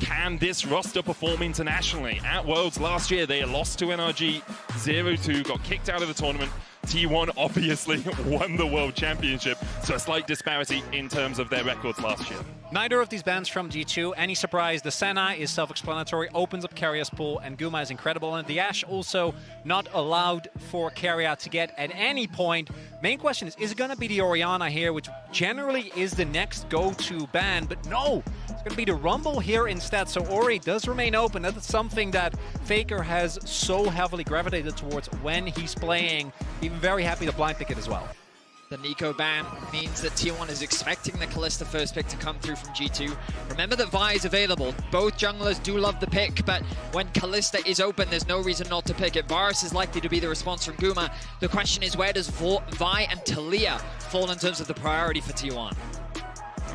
can this roster perform internationally? At Worlds last year, they lost to NRG 0-2, got kicked out of the tournament. T1 obviously won the World Championship, so a slight disparity in terms of their records last year. Neither of these bans from G2. Any surprise? The Senna is self-explanatory, opens up Keria's pool, and Guma is incredible. And the Ashe also not allowed for Keria to get at any point. Main question is it going to be the Orianna here, which generally is the next go-to ban? But no, it's going to be the Rumble here instead. So Ori does remain open. That's something that Faker has so heavily gravitated towards when he's playing. Even very happy to blind pick it as well. The Nico ban means that T1 is expecting the Kalista first pick to come through from G2. Remember that Vi is available. Both junglers do love the pick, but when Kalista is open, there's no reason not to pick it. Varus is likely to be the response from Guma. The question is, where does Vi and Taliyah fall in terms of the priority for T1?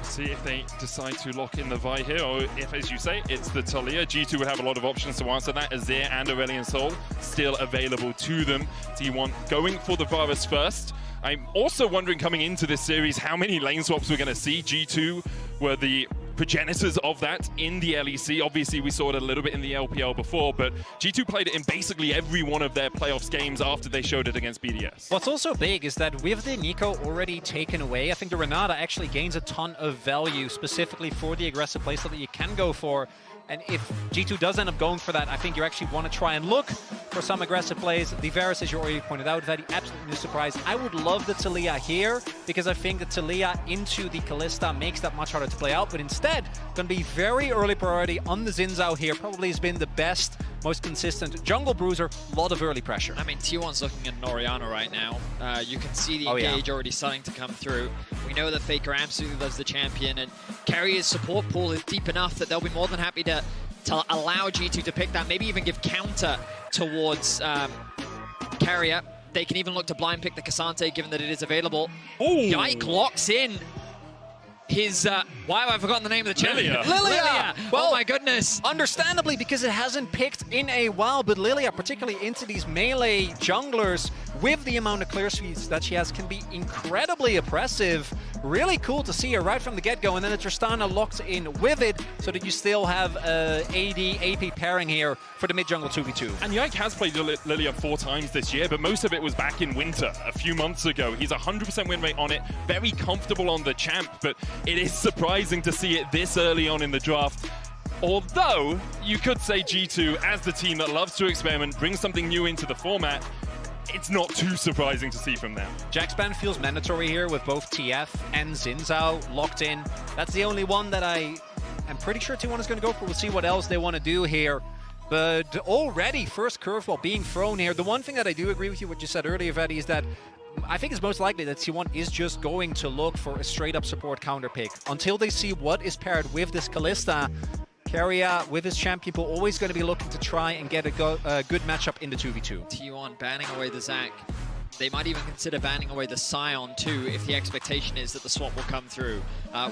See if they decide to lock in the Vi here, or if, as you say, it's the Taliyah. G2 would have a lot of options to answer that. Azir and Aurelion Sol still available to them. T1 going for the Varus first. I'm also wondering, coming into this series, how many lane swaps we're going to see. G2 were the progenitors of that in the LEC. Obviously, we saw it a little bit in the LPL before, but G2 played it in basically every one of their playoffs games after they showed it against BDS. What's also big is that with the Nico already taken away, I think the Renata actually gains a ton of value, specifically for the aggressive playstyle that you can go for. And if G2 does end up going for that, I think you actually want to try and look for some aggressive plays. The Varus, as you already pointed out, that absolutely no surprise. I would love the Taliyah here, because I think the Taliyah into the Kalista makes that much harder to play out. But instead, going to be very early priority on the Xin Zhao here. Probably has been the best, most consistent jungle bruiser. A lot of early pressure. I mean, T1's looking at an Orianna right now. You can see the engage already starting to come through. We know that Faker absolutely loves the champion, and Keria's support pool is deep enough that they'll be more than happy to allow G2 to pick that, maybe even give counter towards Keria. They can even look to blind pick the Cassante, given that it is available. Ooh. Yike locks in his, why have I forgotten the name of the champion? Lilia! Well, oh my goodness. Understandably, because it hasn't picked in a while, but Lilia, particularly into these melee junglers, with the amount of clear sweeps that she has, can be incredibly oppressive. Really cool to see her right from the get-go, and then the Tristana locked in with it, so that you still have AD, AP pairing here for the mid-jungle 2v2. And Yike has played Lilia 4 times this year, but most of it was back in winter, a few months ago. He's 100% win rate on it, very comfortable on the champ, but it is surprising to see it this early on in the draft. Although, you could say G2, as the team that loves to experiment, brings something new into the format, it's not too surprising to see from them. Jax ban feels mandatory here with both TF and Xin Zhao locked in. That's the only one that I'm pretty sure T1 is going to go for. We'll see what else they want to do here. But already, first curveball being thrown here. The one thing that I do agree with you, what you said earlier, Vedi, is that I think it's most likely that T1 is just going to look for a straight-up support counter pick. Until they see what is paired with this Kalista, Keria, with his champion pool, always going to be looking to try and get a good matchup in the 2v2. T1 banning away the Zac. They might even consider banning away the Scion too, if the expectation is that the swap will come through.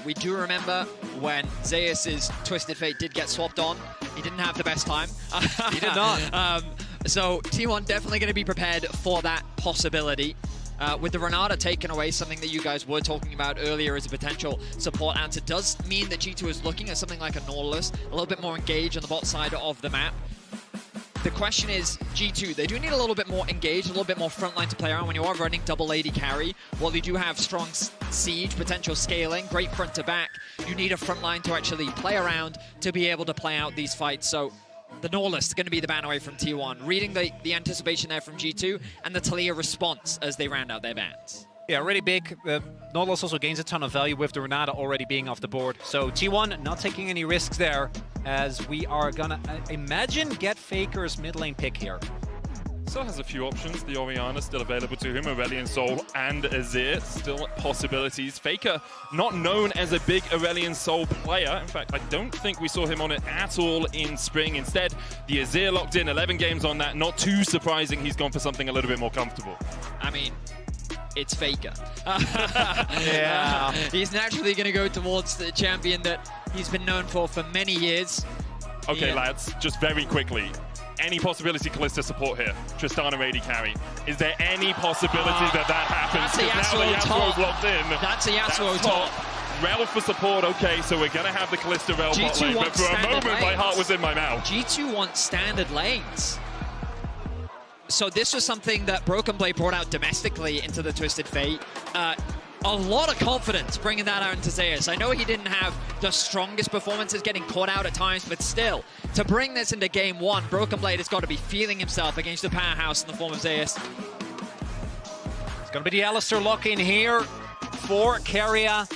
We do remember when Zeus' Twisted Fate did get swapped on. He didn't have the best time. He did not. So T1 definitely going to be prepared for that possibility. With the Renata taken away, something that you guys were talking about earlier as a potential support answer, does mean that G2 is looking at something like a Nautilus, a little bit more engaged on the bot side of the map. The question is, G2, they do need a little bit more engaged, a little bit more frontline to play around when you are running double AD carry. While you do have strong siege, potential scaling, great front to back, you need a frontline to actually play around to be able to play out these fights. So the Nautilus is going to be the ban away from T1. Reading the anticipation there from G2 and the Taliyah response as they round out their bans. Yeah, really big. Nautilus also gains a ton of value with the Renata already being off the board. So T1 not taking any risks there, as we are gonna, imagine, get Faker's mid lane pick here. Still has a few options. The Orianna still available to him, Aurelion Sol and Azir, still possibilities. Faker not known as a big Aurelion Sol player. In fact, I don't think we saw him on it at all in spring. Instead, the Azir locked in, 11 games on that. Not too surprising, he's gone for something a little bit more comfortable. I mean, it's Faker. Yeah. He's naturally going to go towards the champion that he's been known for many years. Okay, lads, just very quickly. Any possibility Kalista support here? Tristana AD carry. Is there any possibility that happens? That's a Yasuo top. Locked in. That's a Yasuo top. Rel for support, okay, so we're gonna have the Kalista Rel bot lane, but for a moment my heart was in my mouth. G2 wants standard lanes. So this was something that Broken Blade brought out domestically into the Twisted Fate. A lot of confidence bringing that out into Zeus. I know he didn't have the strongest performances, getting caught out at times, but still, to bring this into Game 1, Broken Blade has got to be feeling himself against the powerhouse in the form of Zeus. It's going to be the Alistar lock-in here for Keria.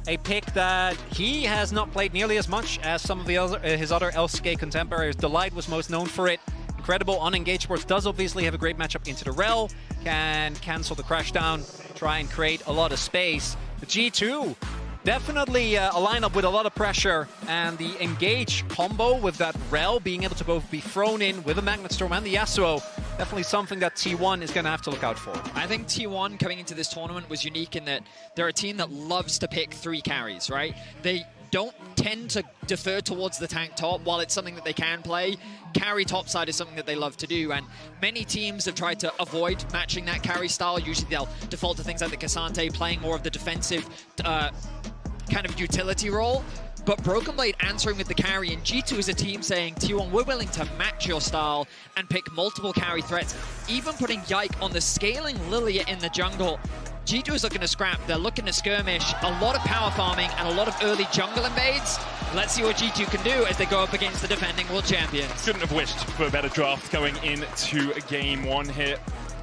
A pick that he has not played nearly as much as some of his other LCK contemporaries. Delight was most known for it. Incredible unengaged sports does obviously have a great matchup into the Rel, can cancel the crash down, try and create a lot of space. The G2, definitely a lineup with a lot of pressure, and the engage combo with that Rel being able to both be thrown in with the Magnet Storm and the Yasuo, definitely something that T1 is going to have to look out for. I think T1 coming into this tournament was unique in that they're a team that loves to pick 3 carries, right? They don't tend to defer towards the tank top while it's something that they can play. Carry topside is something that they love to do, and many teams have tried to avoid matching that carry style. Usually they'll default to things like the Cassante, playing more of the defensive kind of utility role. But Broken Blade answering with the carry, and G2 is a team saying, T1, we're willing to match your style and pick multiple carry threats, even putting Yike on the scaling Lilia in the jungle. G2 is looking to scrap, they're looking to skirmish, a lot of power farming and a lot of early jungle invades. Let's see what G2 can do as they go up against the defending world champions. Couldn't have wished for a better draft going into Game 1 here.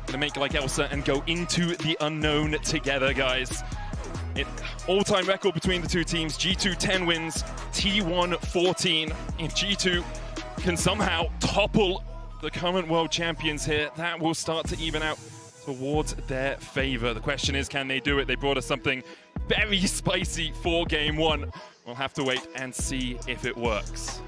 Gonna make like Elsa and go into the unknown together, guys. All-time record between the two teams, G2 10 wins, T1 14. If G2 can somehow topple the current world champions here, that will start to even out towards their favor. The question is, can they do it? They brought us something very spicy for Game 1. We'll have to wait and see if it works.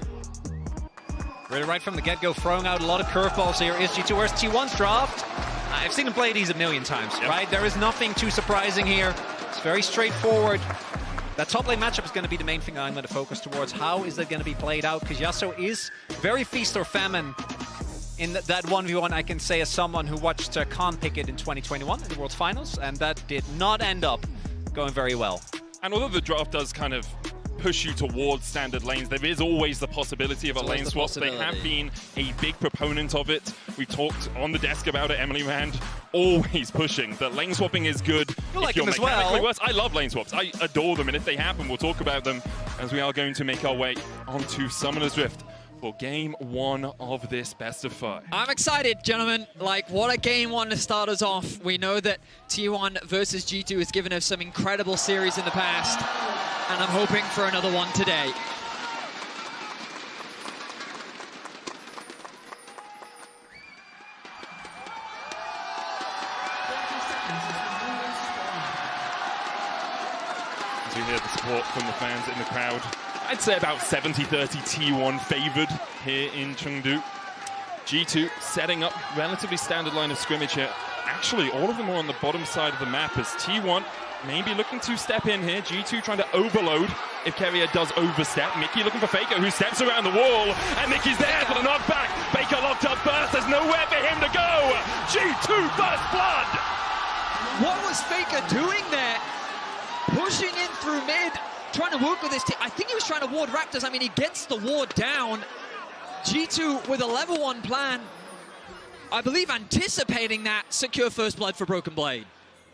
Really right from the get-go, throwing out a lot of curveballs here is G2. Where's T1's draft? I've seen him play these a million times, right? There is nothing too surprising here. It's very straightforward. That top lane matchup is going to be the main thing I'm going to focus towards. How is that going to be played out? Because Yasuo is very feast or famine in that 1v1, I can say, as someone who watched Khan pick it in 2021 in the World Finals, and that did not end up going very well. And although the draft does kind of push you towards standard lanes, there is always the possibility of a lane swap. They have been a big proponent of it. We talked on the desk about it. Emily Rand always pushing that lane swapping is good. You like them as well. Worse. I love lane swaps. I adore them, and if they happen, we'll talk about them as we are going to make our way onto Summoner's Rift for Game 1 of this best of 5. I'm excited, gentlemen. Like, what a Game 1 to start us off. We know that T1 versus G2 has given us some incredible series in the past, and I'm hoping for another one today. As we hear the support from the fans in the crowd, I'd say about 70-30 T1 favored here in Chengdu. G2 setting up relatively standard line of scrimmage here. Actually, all of them are on the bottom side of the map as T1 maybe looking to step in here. G2 trying to overload if Keria does overstep. Mickey looking for Faker, who steps around the wall, and Mickey's there for the knockback. Faker locked up first, there's nowhere for him to go. G2 first blood. What was Faker doing there? Pushing in through mid, trying to work with his team. I think he was trying to ward Raptors. I mean, he gets the ward down. G2 with a level 1 plan. I believe anticipating that, secure first blood for Broken Blade.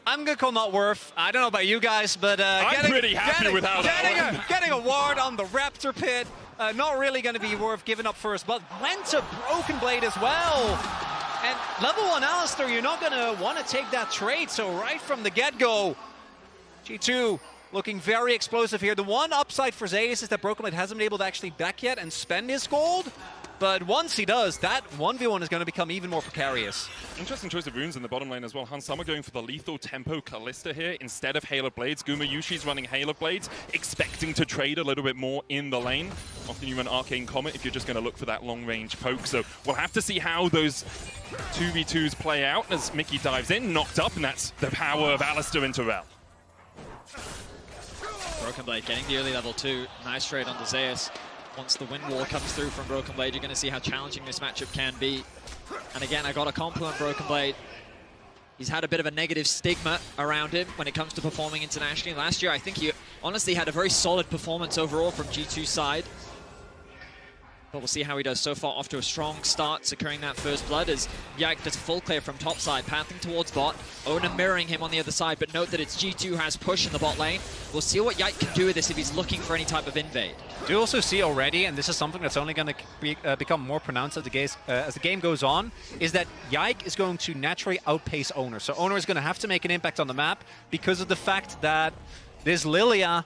I'm going to call not worth. I don't know about you guys, but I'm pretty happy with how that went. Getting a ward on the Raptor pit, not really going to be worth giving up first blood. Went to Broken Blade as well. And level 1 Alistar, you're not going to want to take that trade. So right from the get-go, G2 looking very explosive here. The one upside for Zeus is that Broken Blade hasn't been able to actually back yet and spend his gold. But once he does, that 1v1 is going to become even more precarious. Interesting choice of runes in the bottom lane as well. Hansama going for the lethal tempo Kalista here instead of Hail of Blades. Gumayusi's running Hail of Blades, expecting to trade a little bit more in the lane. Often you run Arcane Comet if you're just going to look for that long-range poke. So we'll have to see how those 2v2s play out as Mickey dives in, knocked up, and that's the power of Alistar into Rel. Broken Blade getting the early level 2. Nice trade onto Zeus. Once the wind wall comes through from Broken Blade, you're going to see how challenging this matchup can be. And again, I got a compliment on Broken Blade. He's had a bit of a negative stigma around him when it comes to performing internationally. Last year, I think he honestly had a very solid performance overall from G2's side. But we'll see how he does. So far, off to a strong start, securing that first blood as Yike does a full clear from top side, pathing towards bot. Oner mirroring him on the other side, but note that it's G2 who has push in the bot lane. We'll see what Yike can do with this if he's looking for any type of invade. Do you also see already, and this is something that's only going to become more pronounced as the game goes on, is that Yike is going to naturally outpace Oner. So Oner is going to have to make an impact on the map because of the fact that this Lilia,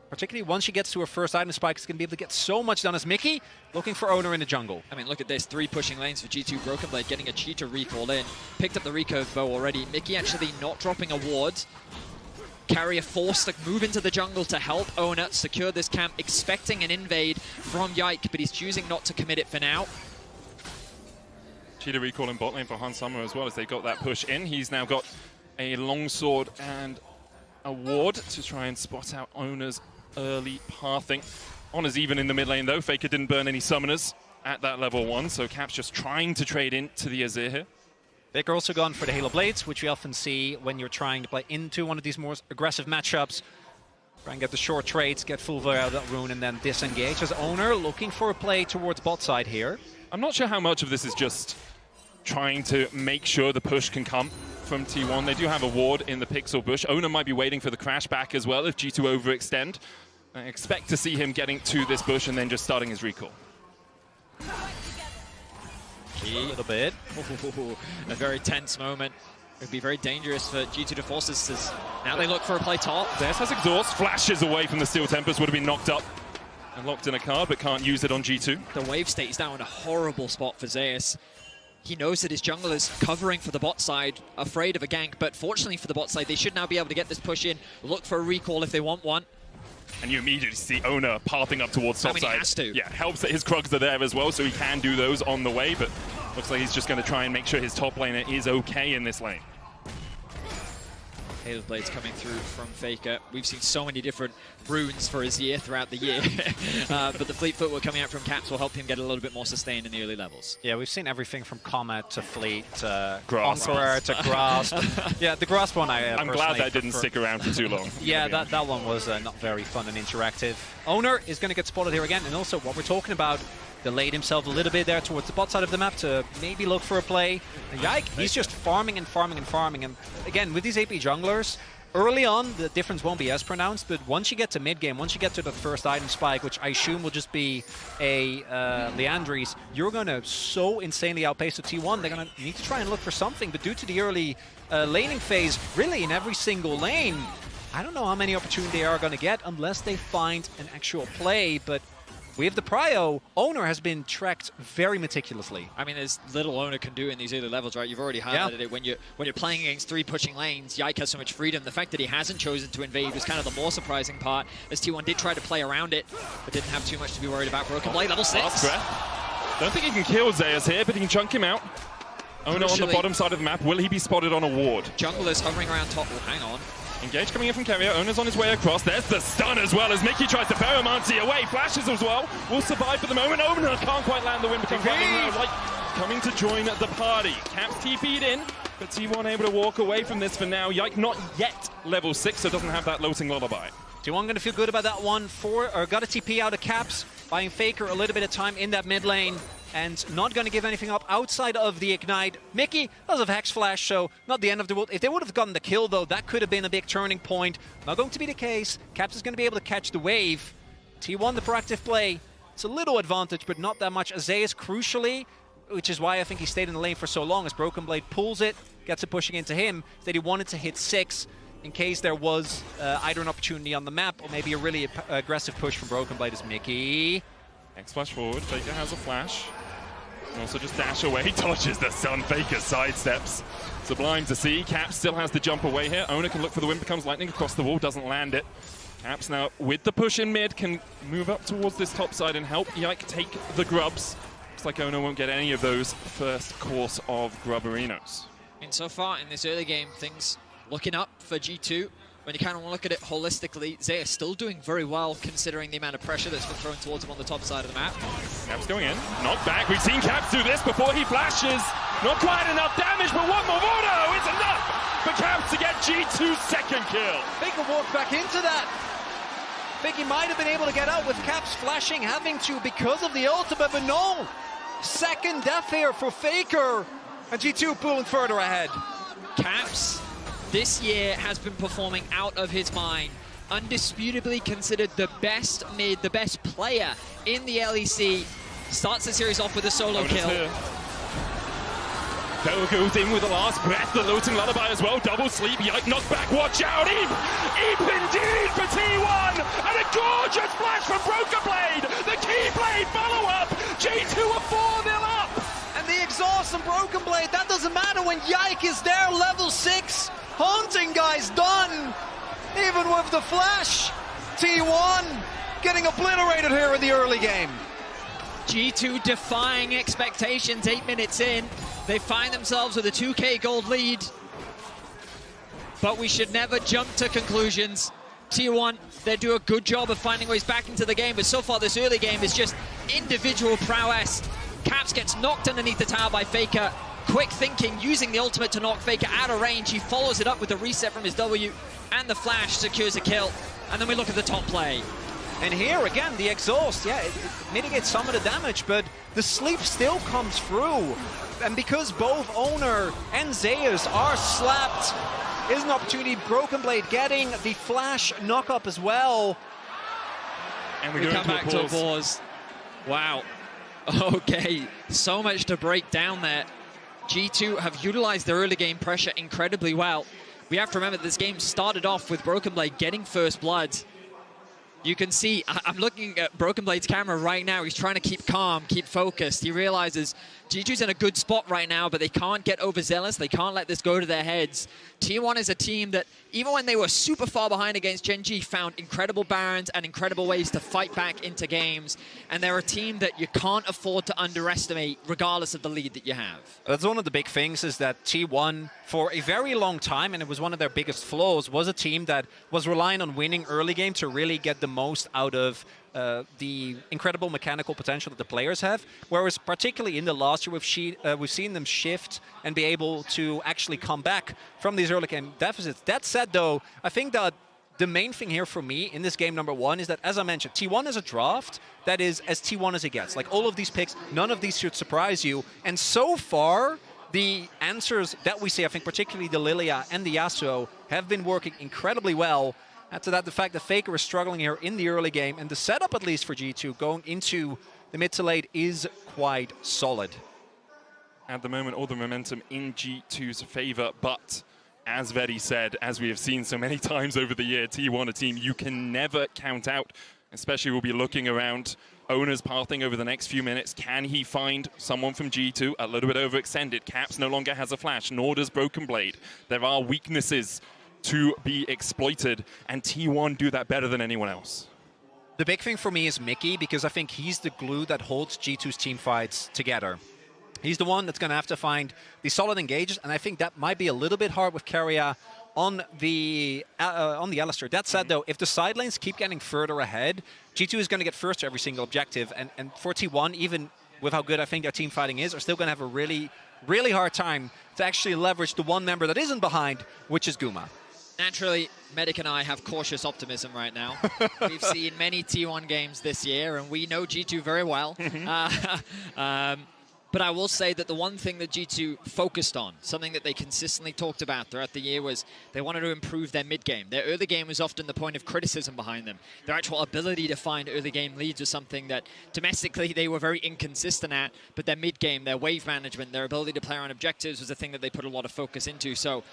particularly once she gets to her first item spike, is going to be able to get so much done as Mickey looking for Oner in the jungle. I mean, look at this. 3 pushing lanes for G2. Broken Blade getting a cheater recall in. Picked up the recurve bow already. Mickey actually not dropping a ward. Keria forced to move into the jungle to help Oner secure this camp, expecting an invade from Yike, but he's choosing not to commit it for now. Cheetah recall in bot lane for Han Summer as well as they got that push in. He's now got a longsword and a ward to try and spot out Oner's early pathing. Oner's even in the mid lane though. Faker didn't burn any summoners at that level 1, so Cap's just trying to trade into the Azir here. Faker also gone for the Halo Blades, which we often see when you're trying to play into one of these more aggressive matchups. Try and get the short trades, get full out of that rune, and then disengage. As Oner looking for a play towards bot side here. I'm not sure how much of this is just trying to make sure the push can come from T1. They do have a ward in the Pixel bush. Oner might be waiting for the crash back as well if G2 overextend. I expect to see him getting to this bush and then just starting his recall. A little bit. Ooh, a very tense moment. It would be very dangerous for G2 to force this as now they look for a play top. Zeus has exhaust, flashes away from the Steel Tempest, would have been knocked up and locked in a card, but can't use it on G2. The wave state is now in a horrible spot for Zeus. He knows that his jungle is covering for the bot side, afraid of a gank, but fortunately for the bot side, they should now be able to get this push in, look for a recall if they want one. And you immediately see Oner pathing up towards top side. He has to. Yeah, helps that his Krugs are there as well, so he can do those on the way, but looks like he's just going to try and make sure his top laner is okay in this lane. Halo Blades coming through from Faker. We've seen so many different runes for his year throughout the year, but the Fleet Footwork coming out from Caps will help him get a little bit more sustained in the early levels. Yeah, we've seen everything from Comet to Fleet to Grasp. Conqueror to Grasp. Yeah, the Grasp one I'm glad that didn't stick around for too long. Yeah, that one was not very fun and interactive. Oner is going to get spotted here again, and also what we're talking about, delayed himself a little bit there towards the bot side of the map to maybe look for a play. And Yike, he's just farming and farming and farming. And again, with these AP junglers, early on, the difference won't be as pronounced, but once you get to mid-game, once you get to the first item spike, which I assume will just be a Leandries, you're going to so insanely outpace the T1, they're going to need to try and look for something. But due to the early laning phase, really in every single lane, I don't know how many opportunities they are going to get unless they find an actual play, but with the prio, Oner has been tracked very meticulously. I mean, there's little Oner can do in these early levels, right? You've already highlighted it. When you're playing against 3 pushing lanes, Yike has so much freedom. The fact that he hasn't chosen to invade was kind of the more surprising part, as T1 did try to play around it, but didn't have too much to be worried about. Broken Blade, level 6. Don't think he can kill Zeus here, but he can chunk him out. Oner on the bottom side of the map. Will he be spotted on a ward? Junglers hovering around top. Oh, hang on. Engage coming in from Keria. Oner's on his way across. There's the stun as well as Mickey tries to Ferromancy away. Flashes as well. Will survive for the moment. Oner can't quite land the win. Becomes like coming to join the party. Caps TP'd in, but T1 able to walk away from this for now. Yike not yet level 6, so doesn't have that Lilting Lullaby. T1 going to feel good about that one. Got a TP out of Caps, buying Faker a little bit of time in that mid lane, and not going to give anything up outside of the Ignite. Mickey does have Hex Flash, so not the end of the world. If they would have gotten the kill, though, that could have been a big turning point. Not going to be the case. Caps is going to be able to catch the wave. T1, the proactive play. It's a little advantage, but not that much. Zeus, crucially, which is why I think he stayed in the lane for so long, as Broken Blade pulls it, gets it pushing into him, that he wanted to hit 6 in case there was either an opportunity on the map or maybe a really aggressive push from Broken Blade as Mickey. X-Flash forward. Faker has a flash. And also just dash away, dodges the stun. Faker sidesteps. Sublime to see. Caps still has the jump away here. Oner can look for the win, becomes lightning across the wall, doesn't land it. Caps now with the push in mid can move up towards this top side and help Yike take the grubs. Looks like Oner won't get any of those first course of grubberinos. And so far in this early game, things looking up for G2. When you kind of look at it holistically, Zeus still doing very well considering the amount of pressure that's been thrown towards him on the top side of the map. Caps going in, knocked back. We've seen Caps do this before he flashes. Not quite enough damage, but one more auto is enough for Caps to get G2's second kill. Faker walked back into that. think he might have been able to get out with Caps flashing, having to because of the ultimate, but no! Second death here for Faker, and G2 pulling further ahead. Caps this year has been performing out of his mind. Undisputably considered the best mid, the best player in the LEC. Starts the series off with a solo kill. Bell goes in with the last breath, the looting lullaby as well, double sleep, yike, knock back, watch out, Eep indeed for T1, and a gorgeous flash from Broken Blade, the Keyblade follow-up, G2 are 4-0 up! And the exhaust and Broken Blade, that doesn't matter when Yike is there, level 6, haunting guys done, even with the flash, T1 getting obliterated here in the early game. G2 defying expectations 8 minutes in. They find themselves with a 2k gold lead. But we should never jump to conclusions. T1, they do a good job of finding ways back into the game, but so far this early game is just individual prowess. Caps gets knocked underneath the tower by Faker. Quick thinking, using the ultimate to knock Faker out of range. He follows it up with the reset from his W, and the flash secures a kill. And then we look at the top play. And here again, the exhaust, yeah, it mitigates some of the damage, but the sleep still comes through. And because both Oner and Zeus are slapped, is an opportunity. Broken Blade getting the flash knock-up as well. And we come back to a pause. Wow. Okay, so much to break down there. G2 have utilized their early game pressure incredibly well. We have to remember this game started off with Broken Blade getting first blood. You can see, I'm looking at Broken Blade's camera right now. He's trying to keep calm, keep focused. He realizes G2's in a good spot right now, but they can't get overzealous. They can't let this go to their heads. T1 is a team that, even when they were super far behind against Gen G, found incredible barons and incredible ways to fight back into games. And they're a team that you can't afford to underestimate, regardless of the lead that you have. That's one of the big things, is that T1, for a very long time, and it was one of their biggest flaws, was a team that was relying on winning early game to really get the most out of the incredible mechanical potential that the players have. Whereas particularly in the last year, we've seen them shift and be able to actually come back from these early game deficits. That said, though, I think that the main thing here for me in this game number 1 is that, as I mentioned, T1 is a draft that is as T1 as it gets. Like, all of these picks, none of these should surprise you. And so far, the answers that we see, I think particularly the Lilia and the Yasuo, have been working incredibly well. Add to that the fact that Faker is struggling here in the early game, and the setup, at least for G2, going into the mid to late is quite solid. At the moment, all the momentum in G2's favor, but as Vedi said, as we have seen so many times over the year, T1, a team you can never count out. Especially we'll be looking around Oner's pathing over the next few minutes. Can he find someone from G2 a little bit overextended? Caps no longer has a flash, nor does Broken Blade. There are weaknesses to be exploited, and T1 do that better than anyone else. The big thing for me is Mickey, because I think he's the glue that holds G2's team fights together. He's the one that's going to have to find the solid engages, and I think that might be a little bit hard with Keria on the Alistair. That said, though, if the side lanes keep getting further ahead, G2 is going to get first to every single objective, and for T1, even with how good I think their team fighting is, are still going to have a really, really hard time to actually leverage the one member that isn't behind, which is Guma. Naturally, Medic and I have cautious optimism right now. We've seen many T1 games this year, and we know G2 very well. But I will say that the one thing that G2 focused on, something that they consistently talked about throughout the year, was they wanted to improve their mid-game. Their early game was often the point of criticism behind them. Their actual ability to find early game leads was something that domestically they were very inconsistent at, but their mid-game, their wave management, their ability to play around objectives was a thing that they put a lot of focus into. So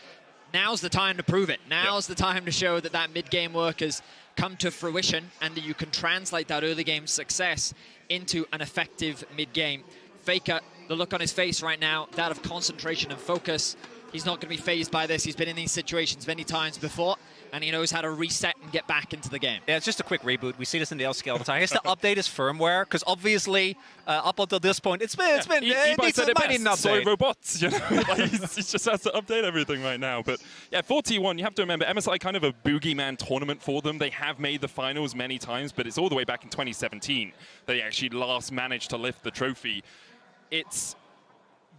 now's the time to prove it. Now's the time to show that that mid-game work has come to fruition and that you can translate that early game success into an effective mid-game. Faker, the look on his face right now, that of concentration and focus. He's not going to be fazed by this. He's been in these situations many times before, and he knows how to reset and get back into the game. Yeah, it's just a quick reboot. We see this in the LCK all the time. He has to update his firmware, because obviously, up until this point, it needs an update. Soy robots, you know? Like, he just has to update everything right now. But yeah, for T1, you have to remember, MSI kind of a boogeyman tournament for them. They have made the finals many times, but it's all the way back in 2017 they actually last managed to lift the trophy. It's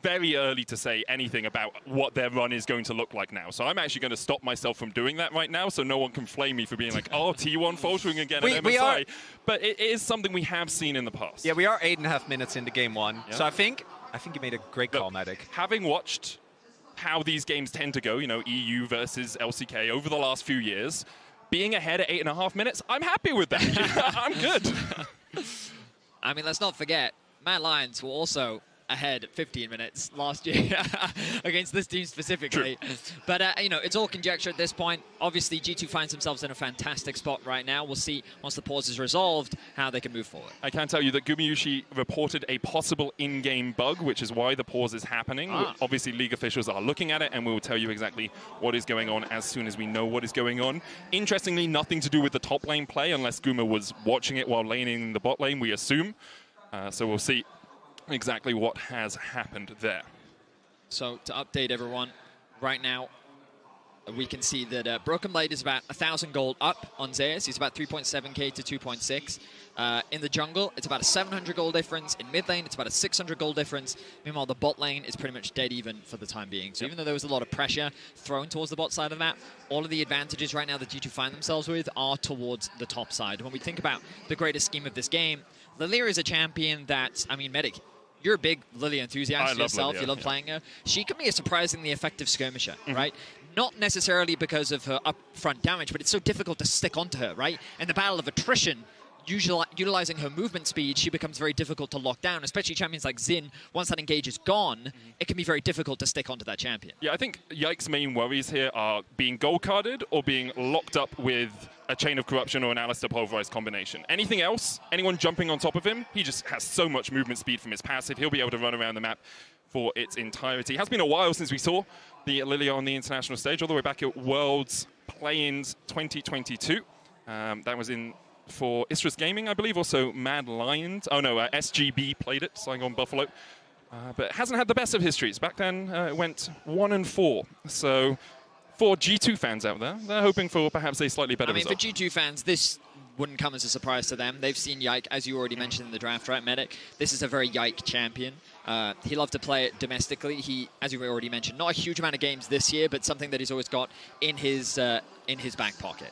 very early to say anything about what their run is going to look like now. So I'm actually going to stop myself from doing that right now so no one can flame me for being like, oh, T1 faltering again at MSI. But it is something we have seen in the past. Yeah, we are 8.5 minutes into game 1. Yeah. So I think you made a great call, Medic. Having watched how these games tend to go, you know, EU versus LCK over the last few years, being ahead at 8.5 minutes, I'm happy with that. I'm good. I mean, let's not forget, Mad Lions were also ahead 15 minutes last year against this team specifically. True. But, you know, it's all conjecture at this point. Obviously, G2 finds themselves in a fantastic spot right now. We'll see, once the pause is resolved, how they can move forward. I can tell you that Gumayusi reported a possible in-game bug, which is why the pause is happening. Obviously, League officials are looking at it, and we will tell you exactly what is going on as soon as we know what is going on. Interestingly, nothing to do with the top lane play, unless Guma was watching it while laning in the bot lane, we assume. So we'll see exactly what has happened there. So to update everyone, right now we can see that Broken Blade is about 1,000 gold up on Zeus. He's about 3.7k to 2.6. In the jungle, it's about a 700 gold difference. In mid lane, it's about a 600 gold difference. Meanwhile, the bot lane is pretty much dead even for the time being. So even though there was a lot of pressure thrown towards the bot side of the map, all of the advantages right now that G2 find themselves with are towards the top side. When we think about the greater scheme of this game, Lilia is a champion that, I mean, Medic, you're a big Lilia enthusiast yourself. You love playing her. She can be a surprisingly effective skirmisher, right? Not necessarily because of her upfront damage, but it's so difficult to stick onto her, right? In the battle of attrition, utilizing her movement speed, she becomes very difficult to lock down, especially champions like Xin. Once that engage is gone, it can be very difficult to stick onto that champion. Yeah, I think Yike's main worries here are being gold carded or being locked up with a Chain of Corruption or an Alistair Pulverized combination. Anything else, anyone jumping on top of him, he just has so much movement speed from his passive. He'll be able to run around the map for its entirety. It has been a while since we saw the Lilia on the international stage, all the way back at Worlds Play-ins 2022. That was in for Istras Gaming, I believe, also Mad Lions. Oh no, SGB played it, Saigon Buffalo. But it hasn't had the best of histories. Back then, it went 1-4. So for G2 fans out there, they're hoping for perhaps a slightly better result. For G2 fans, this wouldn't come as a surprise to them. They've seen Yike, as you already mentioned in the draft, right, Medic? This is a very Yike champion. He loved to play it domestically. He, as you already mentioned, not a huge amount of games this year, but something that he's always got in his back pocket.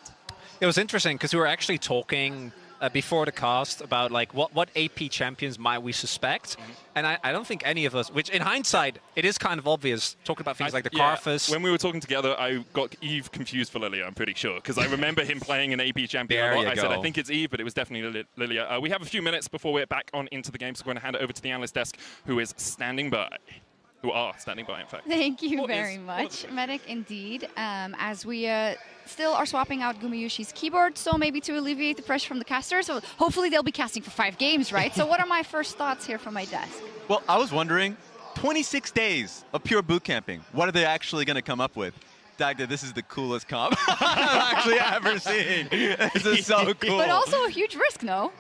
It was interesting because we were actually talking before the cast about like what AP champions might we suspect, and I don't think any of us, which in hindsight it is kind of obvious, talking about things like the Karthus. When we were talking together, I got Eve confused for Lilia, I'm pretty sure, because I remember him playing an AP champion a lot. I said I think it's Eve, but it was definitely Lilia. We have a few minutes before we're back on into the game, so we're going to hand it over to the analyst desk, who is standing by. Who are standing by, in fact. Thank you very much, Medic, indeed. As we still are swapping out Gumayusi's keyboard, so maybe to alleviate the pressure from the casters. So hopefully they'll be casting for 5 games, right? So what are my first thoughts here from my desk? Well, I was wondering, 26 days of pure boot camping. What are they actually going to come up with? Dagda, this is the coolest comp I've actually ever seen. This is so cool. But also a huge risk, no?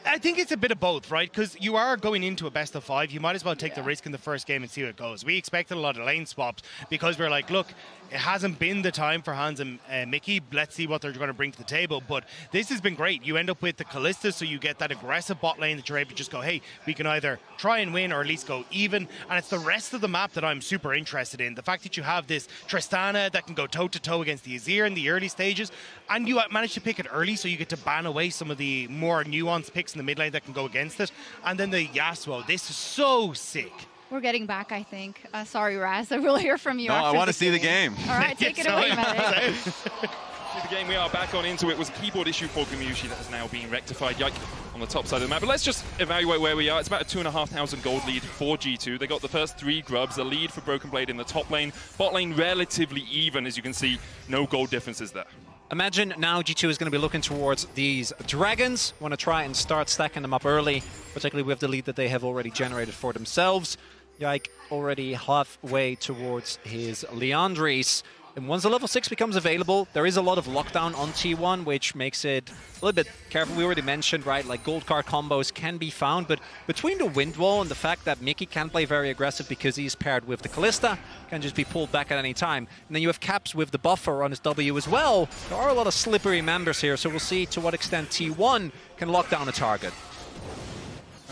I think it's a bit of both, right? Because you are going into a best of 5. You might as well take the risk in the first game and see how it goes. We expected a lot of lane swaps because we're like, look, it hasn't been the time for Hans and Mickey. Let's see what they're going to bring to the table. But this has been great. You end up with the Kalista, so you get that aggressive bot lane that you're able to just go, hey, we can either try and win or at least go even. And it's the rest of the map that I'm super interested in. The fact that you have this Tristana that can go toe-to-toe against the Azir in the early stages, and you manage to pick it early, so you get to ban away some of the more nuanced picks in the mid lane that can go against it. And then the Yasuo. This is so sick. We're getting back, I think. Sorry, Raz. I will hear from you. No, I want to see the game. All right, take it away, Medic. The game we are back on into it was a keyboard issue for Gumayusi that has now been rectified. Yike on the top side of the map. But let's just evaluate where we are. It's about a 2,500 gold lead for G2. They got the first 3 grubs, a lead for Broken Blade in the top lane. Bot lane relatively even, as you can see. No gold differences there. Imagine now G2 is going to be looking towards these dragons. Want to try and start stacking them up early, particularly with the lead that they have already generated for themselves. Yike already halfway towards his Leandris. And once the level 6 becomes available, there is a lot of lockdown on T1, which makes it a little bit careful. We already mentioned, right, like gold card combos can be found, but between the wind wall and the fact that Mickey can play very aggressive because he's paired with the Kalista, can just be pulled back at any time. And then you have Caps with the buffer on his W as well. There are a lot of slippery members here, so we'll see to what extent T1 can lock down a target.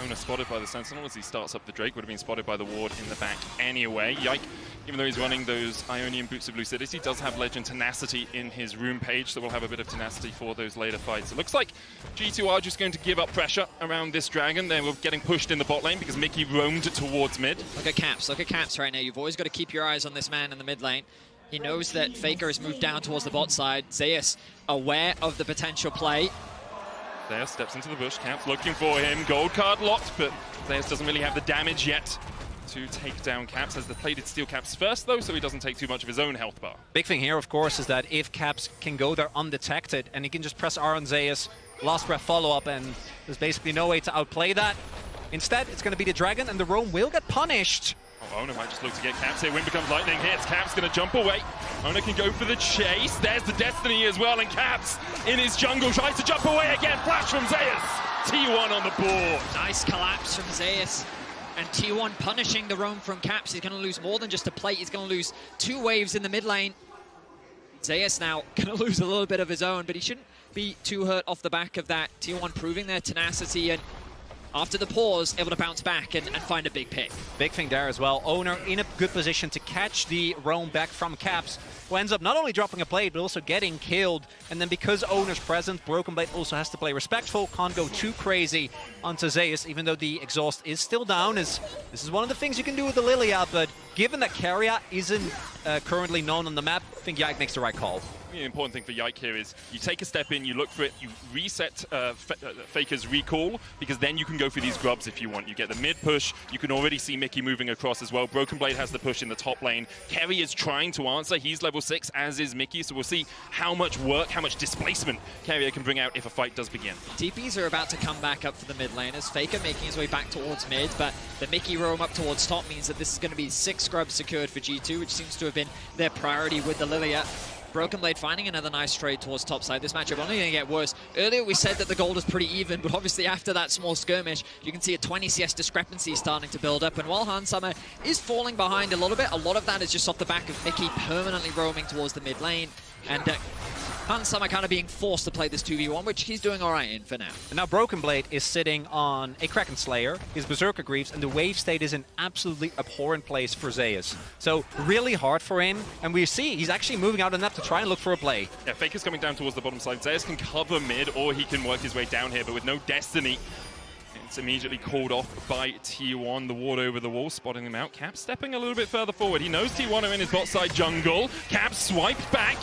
Oner spotted by the Sentinel as he starts up the Drake. Would have been spotted by the ward in the back anyway. Yike, even though he's running those Ionian Boots of Lucidity, does have Legend Tenacity in his room page, so we'll have a bit of tenacity for those later fights. It looks like G2 are just going to give up pressure around this Dragon. They were getting pushed in the bot lane because Mickey roamed towards mid. Look at Caps right now. You've always got to keep your eyes on this man in the mid lane. He knows that Faker has moved down towards the bot side. Zeus aware of the potential play. Zeus steps into the bush. Caps looking for him. Gold card locked, but Zeus doesn't really have the damage yet to take down Caps. Has the plated steel Caps first, though, so he doesn't take too much of his own health bar. Big thing here, of course, is that if Caps can go there undetected and he can just press R on Zeus, last breath follow-up, and there's basically no way to outplay that. Instead, it's going to be the Dragon, and the roam will get punished. Oh, Oner might just look to get Caps here. Wind becomes lightning hits. Caps going to jump away. Oner can go for the chase. There's the Destiny as well, and Caps in his jungle tries to jump away again. Flash from Zeus. T1 on the board. Nice collapse from Zeus. And T1 punishing the roam from Caps. He's going to lose more than just a plate. He's going to lose 2 waves in the mid lane. Zeus now going to lose a little bit of his own, but he shouldn't be too hurt off the back of that. T1 proving their tenacity, and after the pause, able to bounce back and find a big pick. Big thing there as well. Oner in a good position to catch the roam back from Caps, who ends up not only dropping a blade, but also getting killed. And then because Oner's present, Broken Blade also has to play respectful, can't go too crazy onto Zeus, even though the exhaust is still down. This is one of the things you can do with the Lilia, but given that Keria isn't currently known on the map, I think Yike makes the right call. The important thing for Yike here is you take a step in, you look for it, you reset Faker's recall, because then you can go for these grubs if you want. You get the mid push, you can already see Mickey moving across as well. Broken Blade has the push in the top lane. Keria is trying to answer, he's level 6, as is Mickey, so we'll see how much work, how much displacement Keria can bring out if a fight does begin. TPs are about to come back up for the mid lane as Faker making his way back towards mid, but the Mickey roam up towards top means that this is going to be 6 scrubs secured for G2, which seems to have been their priority with the Lilia. Broken Blade finding another nice trade towards top side. This matchup only going to get worse. Earlier we said that the gold is pretty even, but obviously after that small skirmish, you can see a 20 CS discrepancy starting to build up. And while Hansama is falling behind a little bit, a lot of that is just off the back of Mickey permanently roaming towards the mid lane. And Hansama kind of being forced to play this 2v1, which he's doing all right in for now. And now Broken Blade is sitting on a Kraken Slayer, his Berserker Greaves, and the wave state is an absolutely abhorrent place for Zeus. So really hard for him, and we see he's actually moving out on that to try and look for a play. Yeah, Faker's coming down towards the bottom side. Zeus can cover mid, or he can work his way down here, but with no Destiny, it's immediately called off by T1. The ward over the wall, spotting him out. Cap stepping a little bit further forward. He knows T1 are in his bot side jungle. Cap swiped back.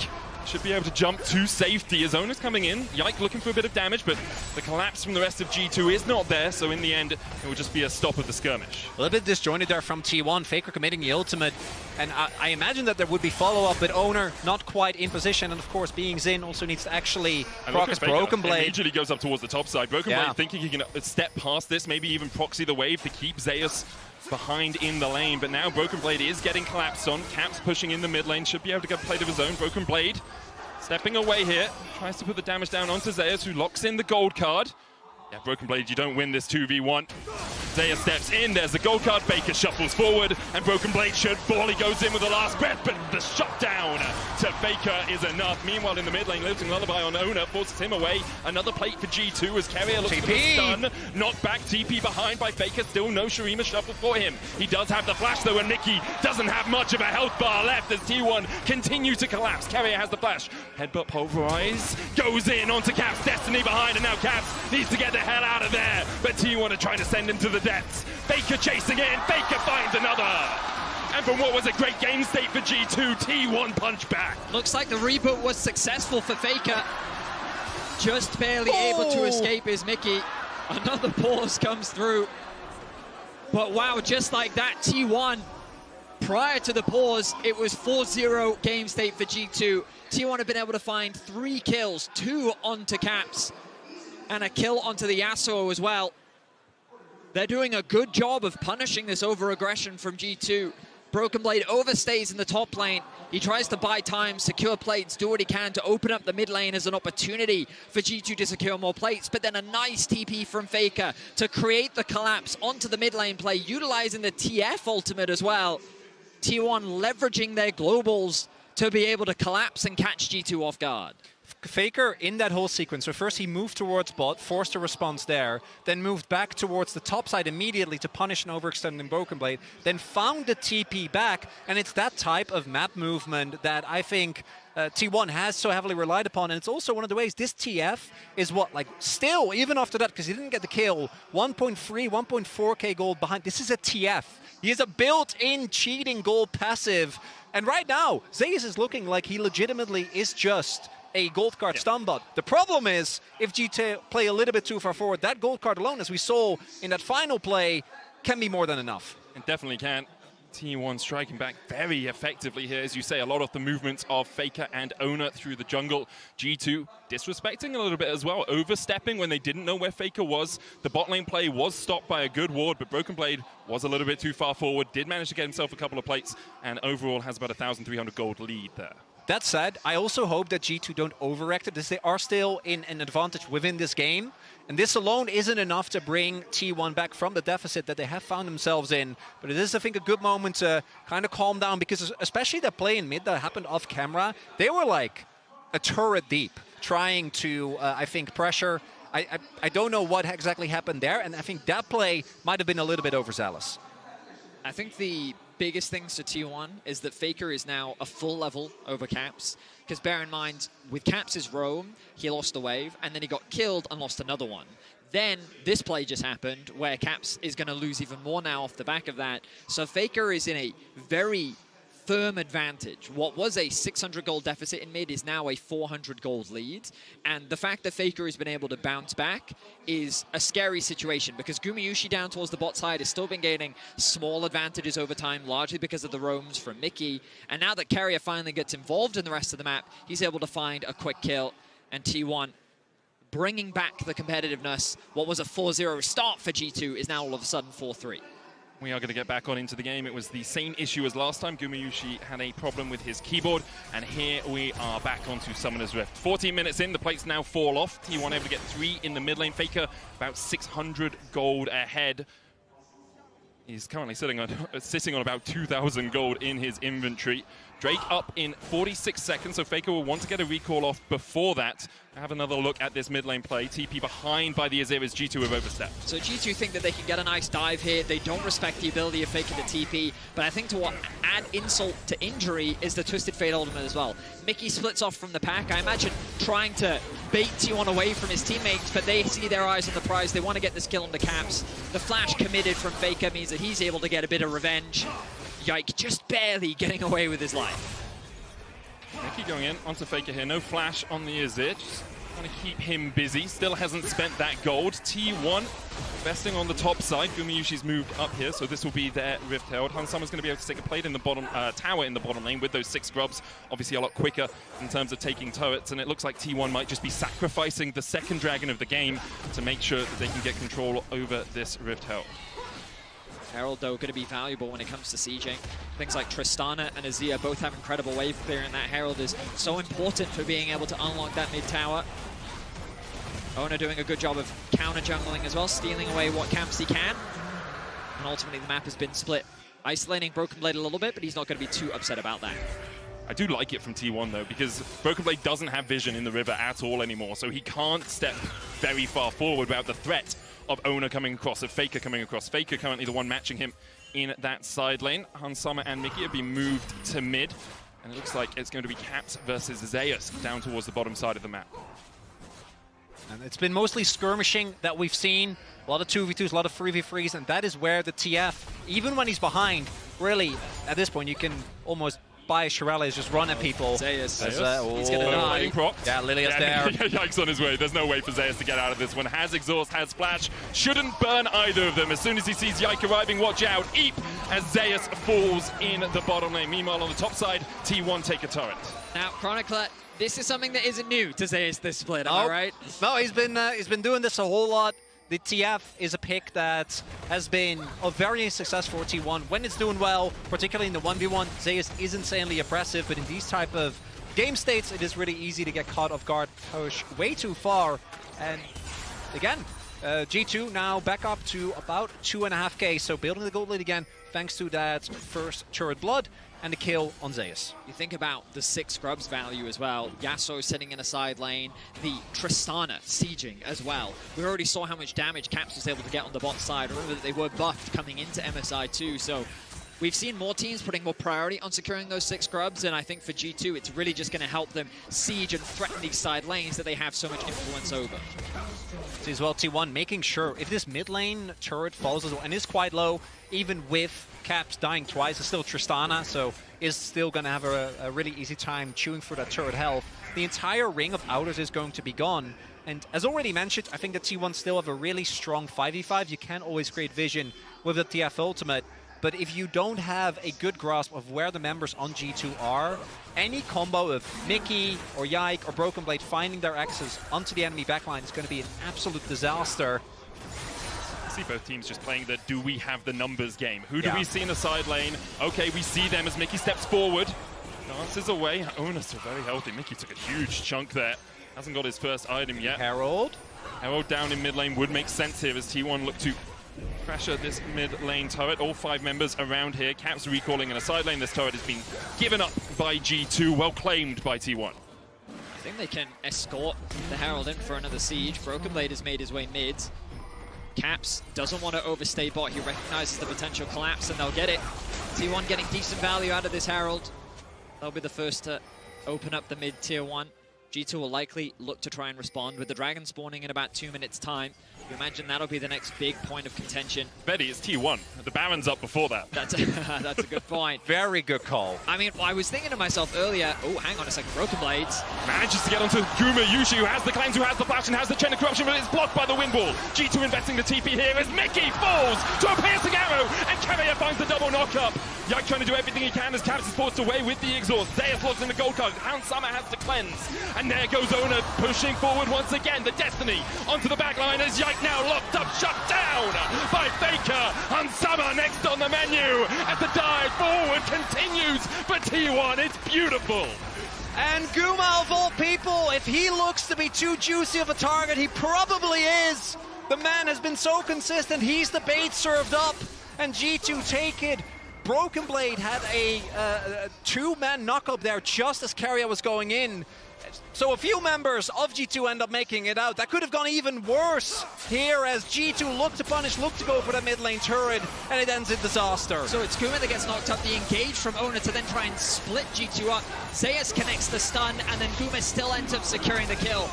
Should be able to jump to safety as Oner's coming in. Yike looking for a bit of damage, but the collapse from the rest of G2 is not there, so in the end, it will just be a stop of the skirmish. A little bit disjointed there from T1, Faker committing the ultimate, and I imagine that there would be follow-up, but Oner not quite in position, and of course being Xin also needs to actually proc his Broken Blade. Immediately goes up towards the top side. Broken Blade thinking he can step past this, maybe even proxy the wave to keep Zeus behind in the lane, but now Broken Blade is getting collapsed on. Caps pushing in the mid lane, should be able to get a plate of his own. Broken Blade stepping away here, tries to put the damage down onto Zeus, who locks in the gold card. Yeah, Broken Blade, you don't win this 2v1. Zeus steps in, there's the gold card, Faker shuffles forward, and Broken Blade should fall. He goes in with the last breath, but the shutdown to Faker is enough. Meanwhile, in the mid lane, Lifting Lullaby on Oner forces him away. Another plate for G2 as Keria looks for the stun. Knocked back, TP behind by Faker, still no Shurima shuffle for him. He does have the flash though, and Mickey doesn't have much of a health bar left as T1 continues to collapse. Keria has the flash. Headbutt pulverize, goes in onto Caps, Destiny behind, and now Caps needs to get the hell out of there, but T1 are trying to send him to the depths. Faker chasing in, Faker finds another. And from what was a great game state for G2, T1 punch back. Looks like the reboot was successful for Faker. Just barely able to escape his Mickey. Another pause comes through. But wow, just like that, T1, prior to the pause, it was 4-0 game state for G2. T1 have been able to find 3 kills, 2 onto Caps, and a kill onto the Yasuo as well. They're doing a good job of punishing this over-aggression from G2. Broken Blade overstays in the top lane. He tries to buy time, secure plates, do what he can to open up the mid lane as an opportunity for G2 to secure more plates, but then a nice TP from Faker to create the collapse onto the mid lane play, utilizing the TF ultimate as well. T1 leveraging their globals to be able to collapse and catch G2 off guard. Faker in that whole sequence, so first he moved towards bot, forced a response there, then moved back towards the top side immediately to punish an overextending Broken Blade, then found the TP back, and it's that type of map movement that I think T1 has so heavily relied upon, and it's also one of the ways this TF is what, like, still, even after that, because he didn't get the kill, 1.3, 1.4k gold behind. This is a TF. He is a built-in cheating gold passive, and right now, Zeus is looking like he legitimately is just a gold card stun bot. The problem is, if GT play a little bit too far forward, that gold card alone, as we saw in that final play, can be more than enough. It definitely can. T1 striking back very effectively here. As you say, a lot of the movements of Faker and Oner through the jungle. G2 disrespecting a little bit as well, overstepping when they didn't know where Faker was. The bot lane play was stopped by a good ward, but Broken Blade was a little bit too far forward, did manage to get himself a couple of plates, and overall has about 1,300 gold lead there. That said, I also hope that G2 don't overreact it, as they are still in an advantage within this game. And this alone isn't enough to bring T1 back from the deficit that they have found themselves in. But it is, I think, a good moment to kind of calm down, because especially the play in mid that happened off camera, they were like a turret deep, trying to, I think, pressure. I don't know what exactly happened there, and I think that play might have been a little bit overzealous. I think the biggest things to T1 is that Faker is now a full level over Caps. Because bear in mind, with Caps' roam, he lost the wave, and then he got killed and lost another one. Then this play just happened, where Caps is going to lose even more now off the back of that. So Faker is in a very firm advantage. What was a 600 gold deficit in mid is now a 400 gold lead. And the fact that Faker has been able to bounce back is a scary situation, because Gumayusi down towards the bot side has still been gaining small advantages over time, largely because of the roams from Mickey. And now that Keria finally gets involved in the rest of the map, he's able to find a quick kill. And T1 bringing back the competitiveness. What was a 4-0 start for G2 is now all of a sudden 4-3. We are going to get back on into the game. It was the same issue as last time. Gumayusi had a problem with his keyboard, and here we are back onto Summoner's Rift. 14 minutes in, the plates now fall off. T1 able to get 3 in the mid lane. Faker about 600 gold ahead. He's currently sitting on about 2,000 gold in his inventory. Drake up in 46 seconds, so Faker will want to get a recall off before that. Have another look at this mid lane play. TP behind by the Azir as G2 have overstepped. So G2 think that they can get a nice dive here. They don't respect the ability of Faker to TP, but I think to what add insult to injury is the Twisted Fate ultimate as well. Mickey splits off from the pack. I imagine trying to bait T1 away from his teammates, but they see their eyes on the prize. They want to get this kill on the Caps. The flash committed from Faker means that he's able to get a bit of revenge. Yike, just barely getting away with his life. Mickey going in onto Faker here. No flash on the Azir. Just trying to keep him busy. Still hasn't spent that gold. T1 investing on the top side. Gumayusi's moved up here, so this will be their Rift Herald. Hansamah's going to be able to take a plate in the bottom tower in the bottom lane with those 6 grubs. Obviously a lot quicker in terms of taking turrets, and it looks like T1 might just be sacrificing the second dragon of the game to make sure that they can get control over this Rift Herald. Herald, though, going to be valuable when it comes to sieging. Things like Tristana and Azir both have incredible wave clear, and that Herald is so important for being able to unlock that mid tower. Oner doing a good job of counter-jungling as well, stealing away what camps he can. And ultimately the map has been split, isolating Broken Blade a little bit, but he's not going to be too upset about that. I do like it from T1 though, because Broken Blade doesn't have vision in the river at all anymore, so he can't step very far forward without the threat of Oner coming across, of Faker coming across. Faker currently the one matching him in that side lane. Hansamah and Mickey have been moved to mid, and it looks like it's going to be Caps versus Zeus down towards the bottom side of the map. And it's been mostly skirmishing that we've seen. A lot of 2v2s, a lot of 3v3s, and that is where the TF, even when he's behind, really, at this point, you can almost buy Shirelles, just run at people. Zeus. He's going to die. Yeah, Lilia's there. Yikes on his way. There's no way for Zeus to get out of this one. Has exhaust, has flash. Shouldn't burn either of them. As soon as he sees Yike arriving, watch out. Eep as Zeus falls in the bottom lane. Meanwhile, on the top side, T1 take a turret. Now, Chronicler, this is something that isn't new to Zeus this split, am I right? No, he's been doing this a whole lot. The TF is a pick that has been a very successful for T1 when it's doing well, particularly in the 1v1. Zeus is insanely oppressive, but in these type of game states, it is really easy to get caught off guard, push way too far. And again, G2 now back up to about 2.5k, so building the gold lead again thanks to that first turret blood and the kill on Zeus. You think about the 6 scrubs value as well. Yasuo sitting in a side lane, the Tristana sieging as well. We already saw how much damage Caps was able to get on the bot side. Remember that they were buffed coming into MSI too, so we've seen more teams putting more priority on securing those 6 scrubs, and I think for G2 it's really just going to help them siege and threaten these side lanes that they have so much influence over. See as well, T1 making sure if this mid lane turret falls as well, and is quite low, even with Caps dying twice, it's still Tristana, so is still going to have a really easy time chewing through that turret health. The entire ring of outers is going to be gone. And as already mentioned, I think the T1 still have a really strong 5v5. You can always create vision with the TF ultimate. But if you don't have a good grasp of where the members on G2 are, any combo of Mickey or Yike or Broken Blade finding their access onto the enemy backline is going to be an absolute disaster. See both teams just playing the do we have the numbers game. Who do we see in the side lane? Okay, we see them as Mickey steps forward. Dances away. Oner still very healthy. Mickey took a huge chunk there. Hasn't got his first item yet. Herald down in mid lane would make sense here as T1 look to pressure this mid lane turret. All 5 members around here. Caps recalling in a side lane. This turret has been given up by G2. Well claimed by T1. I think they can escort the Herald in for another siege. Broken Blade has made his way mid. Caps doesn't want to overstay bot. He recognizes the potential collapse, and they'll get it. T1 getting decent value out of this Herald. They'll be the first to open up the mid tier 1. G2 will likely look to try and respond with the dragon spawning in about 2 minutes time. You imagine that'll be the next big point of contention. Betty, it's T1. The Baron's up before that. That's a good point. Very good call. I mean, I was thinking to myself earlier, oh, hang on a second, Broken Blades. Manages to get onto Gumayusi, who has the cleanse, who has the flash, and has the chain of corruption, but it's blocked by the wind wall. G2 investing the TP here as Mickey falls to a piercing arrow, and Keria finds the double knock-up. Yike trying to do everything he can as Caps is forced away with the exhaust. Zeus logs in the gold card. Hans Summer has to cleanse. And there goes Oner pushing forward once again. The Destiny onto the back line as Yike now locked up, shut down by Faker. Hans Summer next on the menu as the dive forward continues for T1. It's beautiful. And Guma, of all people, if he looks to be too juicy of a target, he probably is. The man has been so consistent. He's the bait served up. And G2 take it. Broken Blade had a 2-man knock-up there just as Keria was going in. So a few members of G2 end up making it out. That could have gone even worse here as G2 look to punish, look to go for the mid lane turret, and it ends in disaster. So it's Guma that gets knocked up, the engage from Oner to then try and split G2 up. Zeus connects the stun, and then Guma still ends up securing the kill.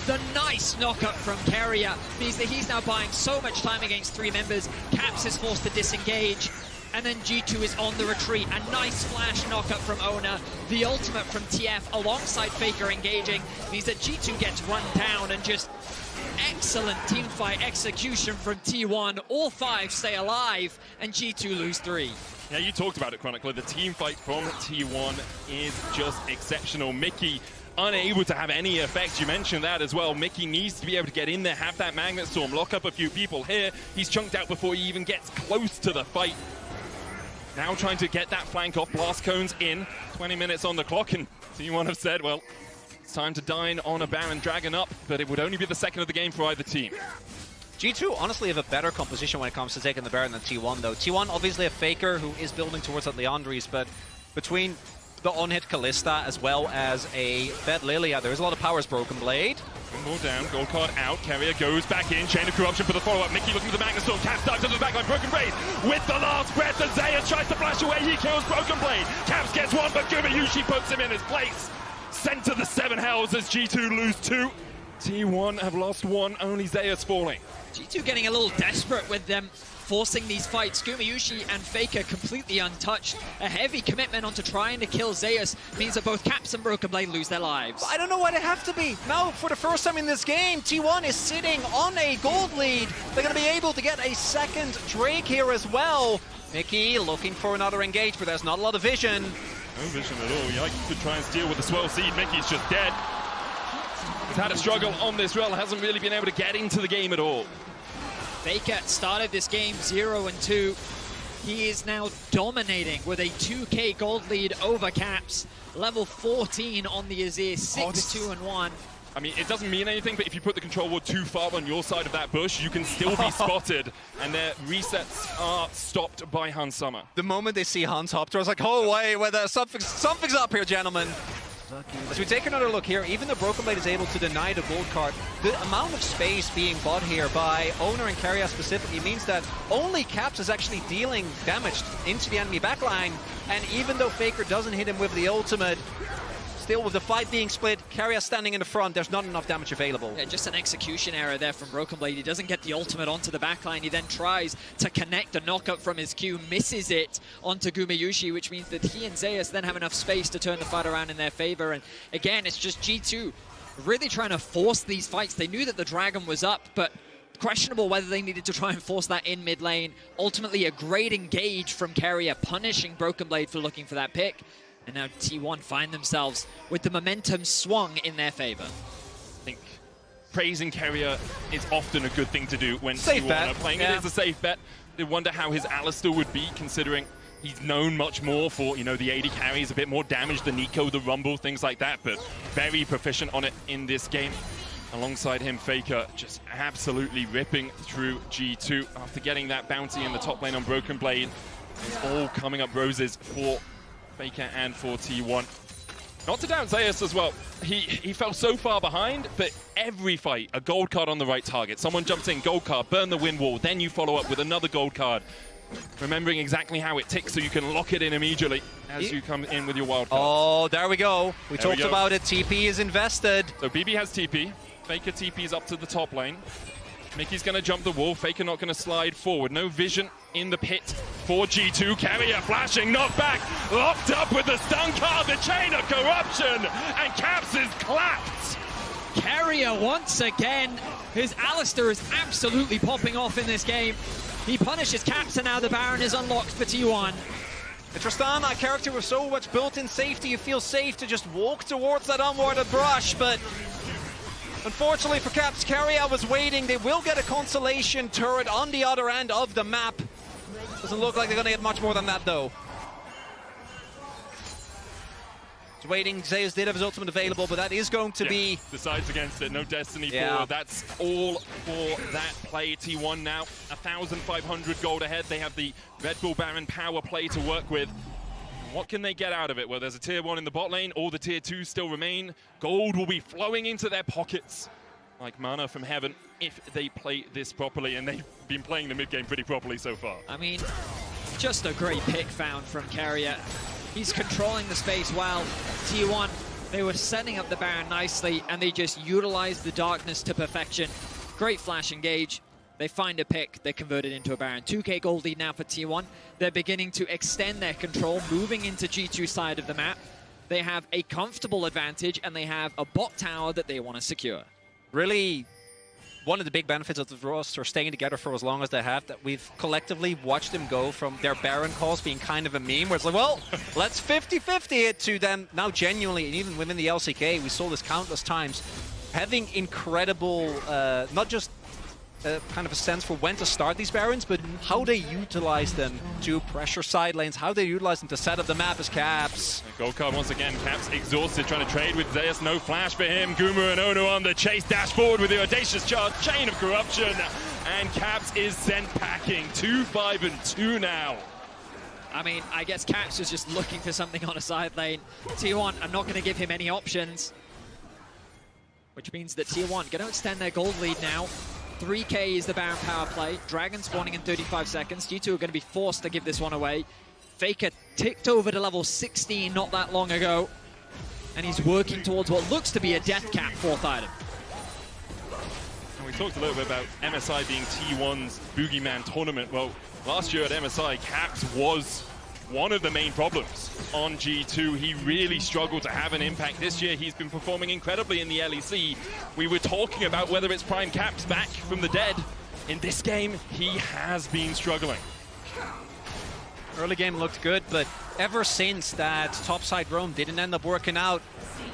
The nice knockup from Keria means that he's now buying so much time against 3 members. Caps is forced to disengage. And then G2 is on the retreat. A nice flash knockup from Oner. The ultimate from TF alongside Faker engaging means that G2 gets run down, and just excellent teamfight execution from T1. All 5 stay alive, and G2 lose 3. Yeah, you talked about it, Chronicler. The team fight from T1 is just exceptional. Mickey unable to have any effect. You mentioned that as well. Mickey needs to be able to get in there, have that Magnet Storm, lock up a few people here. He's chunked out before he even gets close to the fight. Now trying to get that flank off. Blast cones in. 20 minutes on the clock, and T1 have said, well, it's time to dine on a Baron Dragon up, but it would only be the second of the game for either team. G2 honestly have a better composition when it comes to taking the Baron than T1, though. T1 obviously a Faker who is building towards that Leandries, but between the on-hit Kalista as well as a Fed Lilia, there is a lot of power as Broken Blade. One more down, gold card out, Keria goes back in, chain of corruption for the follow-up, Mickey looking for the Magnet Storm, Caps dives into the backline, Broken Blade with the last breath, and Zeus tries to flash away, he kills Broken Blade, Caps gets one, but Gumayusi puts him in his place. Sent to the 7 hells as G2 lose 2. T1 have lost 1, only Zeus falling. G2 getting a little desperate with them forcing these fights. Gumayusi and Faker completely untouched. A heavy commitment onto trying to kill Zeus means that both Caps and Broken Blade lose their lives. I don't know why they have to be. Now, for the first time in this game, T1 is sitting on a gold lead. They're going to be able to get a second Drake here as well. Mickey looking for another engage, but there's not a lot of vision. No vision at all. Yike could try and steal with the swell seed. Mickey's just dead. He's had a struggle on this rel, hasn't really been able to get into the game at all. Faker started this game 0-2. He is now dominating with a 2k gold lead over Caps. Level 14 on the Azir, 6-2-1. I mean, it doesn't mean anything, but if you put the control ward too far on your side of that bush, you can still be spotted, and their resets are stopped by Hans Sommer. The moment they see Hans hop towards, like, oh, wait, something's up here, gentlemen. As we take another look here, even though Broken Blade is able to deny the gold card, the amount of space being bought here by Oner and Keria specifically means that only Caps is actually dealing damage into the enemy backline, and even though Faker doesn't hit him with the ultimate, still with the fight being split, Keria standing in the front, there's not enough damage available. Yeah, just an execution error there from Broken Blade. He doesn't get the ultimate onto the backline. He then tries to connect a knockup from his Q, misses it onto Gumayusi, which means that he and Zeus then have enough space to turn the fight around in their favor. And again, it's just G2 really trying to force these fights. They knew that the Dragon was up, but questionable whether they needed to try and force that in mid lane. Ultimately, a great engage from Keria, punishing Broken Blade for looking for that pick. And now T1 find themselves with the momentum swung in their favor. I think praising Keria is often a good thing to do when T1 are playing. Yeah. It is a safe bet. I wonder how his Alistar would be, considering he's known much more for, you know, the AD carries, a bit more damage, the Nico, the Rumble, things like that, but very proficient on it in this game. Alongside him, Faker just absolutely ripping through G2 after getting that bounty in the top lane on Broken Blade. It's all coming up roses for Faker and for T1. Not to doubt Zeus as well. He fell so far behind, but every fight, a gold card on the right target. Someone jumps in, gold card, burn the wind wall, then you follow up with another gold card. Remembering exactly how it ticks so you can lock it in immediately as you come in with your wild cards. Oh, there we go. We talked about it. TP is invested. So BB has TP. Faker TP's up to the top lane. Mickey's going to jump the wall. Faker not going to slide forward. No vision in the pit for G2. Keria flashing, knocked back, locked up with the stun card, the chain of corruption, and Caps is clapped. Keria once again, his Alistar is absolutely popping off in this game. He punishes Caps, and now the Baron is unlocked for T1. Tristan, that character with so much built-in safety, you feel safe to just walk towards that unwarded brush, but unfortunately for Caps, Keria was waiting. They will get a consolation turret on the other end of the map. Doesn't look like they're going to get much more than that, though. It's waiting. Zeus did have his ultimate available, but that is going to be... Decides against it. No Destiny forward. That's all for that play. T1 now 1,500 gold ahead. They have the Red Bull Baron power play to work with. What can they get out of it? Well, there's a tier 1 in the bot lane. All the tier 2s still remain. Gold will be flowing into their pockets like mana from heaven if they play this properly, and they've been playing the mid game pretty properly so far. I mean, just a great pick found from Keria. He's controlling the space well. T1, they were setting up the Baron nicely, and they just utilized the darkness to perfection. Great flash engage. They find a pick, they convert it into a Baron. 2k gold lead now for T1. They're beginning to extend their control, moving into G2 side of the map. They have a comfortable advantage, and they have a bot tower that they want to secure. Really, one of the big benefits of the roster staying together for as long as they have, that we've collectively watched them go from their Baron calls being kind of a meme, where it's like, well, let's 50-50 it, to them now genuinely, and even within the LCK, we saw this countless times, having incredible, not just kind of a sense for when to start these Barons, but how they utilize them to pressure side lanes, how they utilize them to set up the map as Caps. Gold card once again. Caps exhausted, trying to trade with Zeus. No flash for him. Gumu and Oner on the chase, dash forward with the audacious charge, chain of corruption, and Caps is sent packing. 2-5-2 now. I mean, I guess Caps was just looking for something on a side lane. T1, I'm not going to give him any options, which means that T1 going to extend their gold lead now. 3k is the Baron power play. Dragon spawning in 35 seconds. G2 are going to be forced to give this one away. Faker ticked over to level 16 not that long ago, and he's working towards what looks to be a death cap 4th item. And we talked a little bit about MSI being T1's boogeyman tournament. Well, last year at MSI, Caps was one of the main problems on G2. He really struggled to have an impact. This year, he's been performing incredibly in the LEC. We were talking about whether it's Prime Caps back from the dead. In this game, he has been struggling. Early game looked good, but ever since that topside roam didn't end up working out,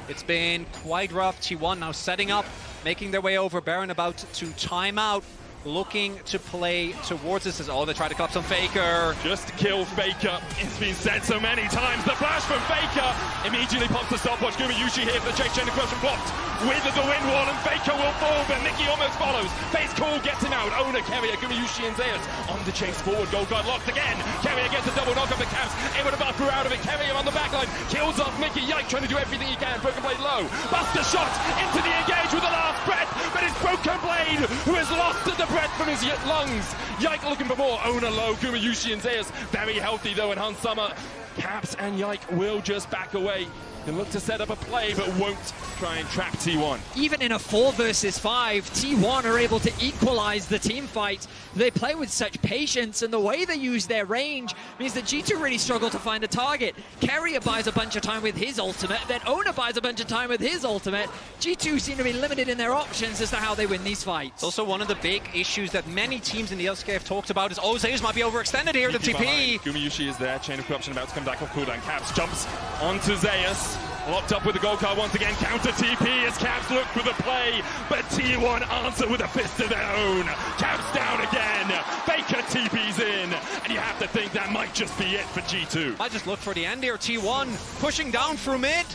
it's been quite rough. T1 now setting up, making their way over. Baron about to time out. looking to play towards this as they try to collapse on Faker. Just kill Faker. It's been said so many times. The flash from Faker immediately pops the stopwatch. Gumayusi here for the chase chain of corruption blocked with the wind wall, and Faker will fall, but Mickey almost follows. Face call gets him out. Oner, Keria, Gumayusi and Zeus on the chase forward. Gold guard locked again. Keria gets a double knock of the caps. Able to buffer out of it. Keria on the backline. Kills off Mickey. Yike trying to do everything he can. Broken Blade low. Buster shot into the engage with the last breath, but it's Broken Blade who has lost the breath from his lungs. Yike looking for more. Oner low. Gumayusi and Zeus very healthy though, and Hans Summer. Caps and Yike will just back away. Can look to set up a play, but won't try and trap T1. Even in a 4 versus 5, T1 are able to equalize the team fight. They play with such patience, and the way they use their range means that G2 really struggle to find a target. Keria buys a bunch of time with his ultimate, then Oner buys a bunch of time with his ultimate. G2 seem to be limited in their options as to how they win these fights. It's also one of the big issues that many teams in the LCK have talked about is, Zeus might be overextended here, the TP. Gumayusi is there, Chain of Corruption about to come back off cooldown. Caps jumps onto Zeus. Locked up with the gold card once again. Counter TP as Caps look for the play, but T1 answer with a fist of their own. Caps down again. Faker TP's in, and you have to think that might just be it for G2. I just look for the end here. T1 pushing down through mid.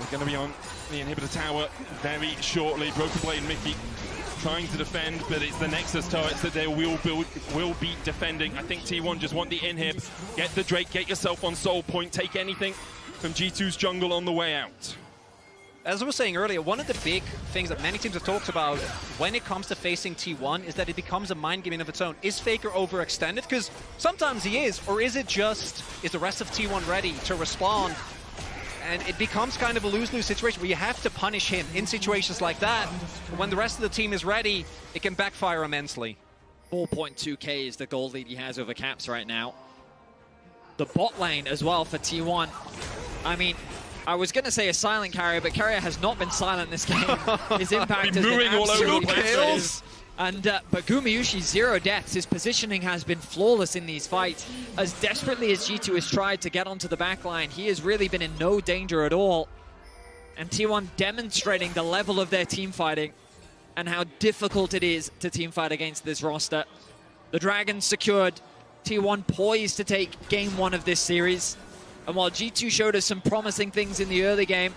We're going to be on the inhibitor tower very shortly. Broken Blade Mickey trying to defend, but it's the Nexus turrets that they will be defending. I think T1 just want the inhib. Get the Drake, get yourself on Soul Point, take anything from G2's jungle on the way out. As I was saying earlier, one of the big things that many teams have talked about when it comes to facing T1 is that it becomes a mind game in of its own. Is Faker overextended? Because sometimes he is, or is it just, is the rest of T1 ready to respond? And it becomes kind of a lose-lose situation where you have to punish him in situations like that. But when the rest of the team is ready, it can backfire immensely. 4.2k is the goal lead he has over Caps right now. The bot lane as well for T1. I mean, I was going to say a silent carrier, but Keria has not been silent this game. His impact has been all over the place. And but Gumayusi, 0 deaths. His positioning has been flawless in these fights. As desperately as G2 has tried to get onto the backline, he has really been in no danger at all. And T1 demonstrating the level of their team fighting and how difficult it is to team fight against this roster. The Dragons secured. T1 poised to take game 1 of this series. And while G2 showed us some promising things in the early game,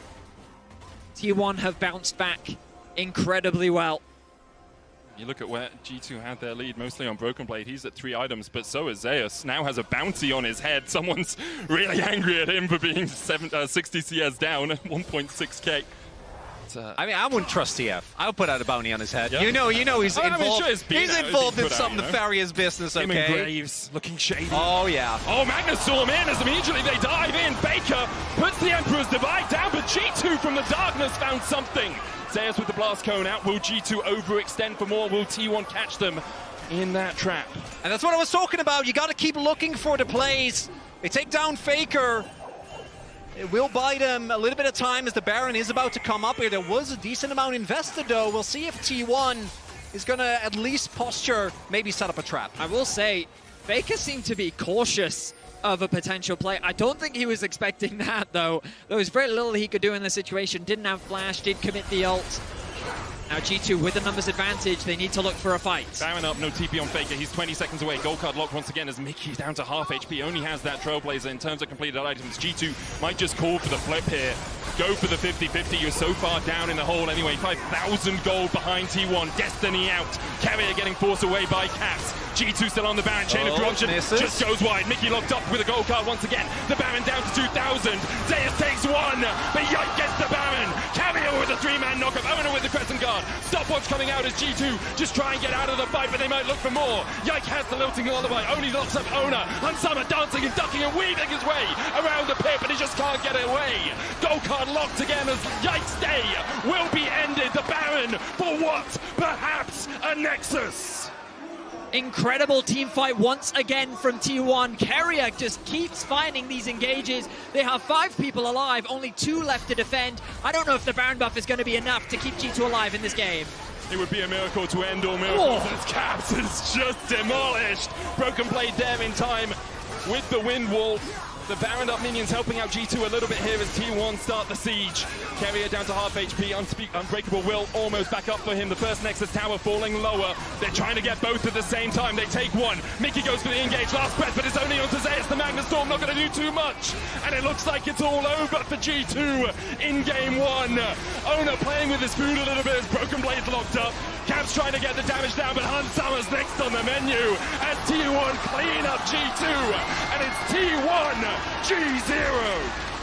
T1 have bounced back incredibly well. You look at where G2 had their lead, mostly on Broken Blade. He's at 3 items, but so is Zeus. Now has a bounty on his head. Someone's really angry at him for being 60 CS down at 1.6k. I mean, I wouldn't trust TF. I would put out a bounty on his head. Yeah. You know he's involved. I mean, sure he's involved in some nefarious business, Him and okay? Graves looking shady. Oh, yeah. Oh, Magnus Storm in as immediately they dive in. Baker puts the Emperor's Divide down, but G2 from the darkness found something. Zeus with the blast cone out. Will G2 overextend for more? Will T1 catch them in that trap? And that's what I was talking about. You got to keep looking for the plays. They take down Faker. It will buy them a little bit of time as the Baron is about to come up here. There was a decent amount invested, though. We'll see if T1 is going to at least posture, maybe set up a trap. I will say, Faker seemed to be cautious of a potential play. I don't think he was expecting that, though. There was very little he could do in the situation. Didn't have flash, did commit the ult. Now G2 with the numbers advantage, they need to look for a fight. Baron up, no TP on Faker. He's 20 seconds away. Gold card locked once again as Mickey's down to half HP. Only has that Trailblazer in terms of completed items. G2 might just call for the flip here. Go for the 50-50. You're so far down in the hole anyway. 5,000 gold behind T1. Destiny out. Keria getting forced away by Caps. G2 still on the Baron. Chain of corruption just goes wide. Mickey locked up with a gold card once again. The Baron down to 2,000. Zeus takes 1, but Yike gets the Baron. Keria with a 3-man knockup. Oner with the Crescent Guard. Stopwatch coming out as G2 just try and get out of the fight, but they might look for more. Yike has the lilting lullaby. Only locks up Oner. Unsummer dancing and ducking and weaving his way around the pit, but he just can't get away. Gold card locked again as Yike's day will be ended. The Baron for what? Perhaps a Nexus. Incredible team fight once again from T1. Keria just keeps finding these engages. They have 5 people alive, only 2 left to defend. I don't know if the Baron buff is going to be enough to keep G2 alive in this game. It would be a miracle to end all miracles as Caps is just demolished. Broken Blade there in time with the wind wall. The Baron up minions helping out G2 a little bit here as T1 start the siege. Keria down to half HP, Unbreakable Will almost back up for him. The first Nexus tower falling lower. They're trying to get both at the same time. They take one. Mickey goes for the engage, last breath, but it's only onto Zeus. The Magnus Storm not going to do too much. And it looks like it's all over for G2 in game one. Oner playing with his food a little bit as Broken Blade's locked up. Camp's trying to get the damage down, but Hans Summers next on the menu as T1 clean up G2. And it's T1 G0.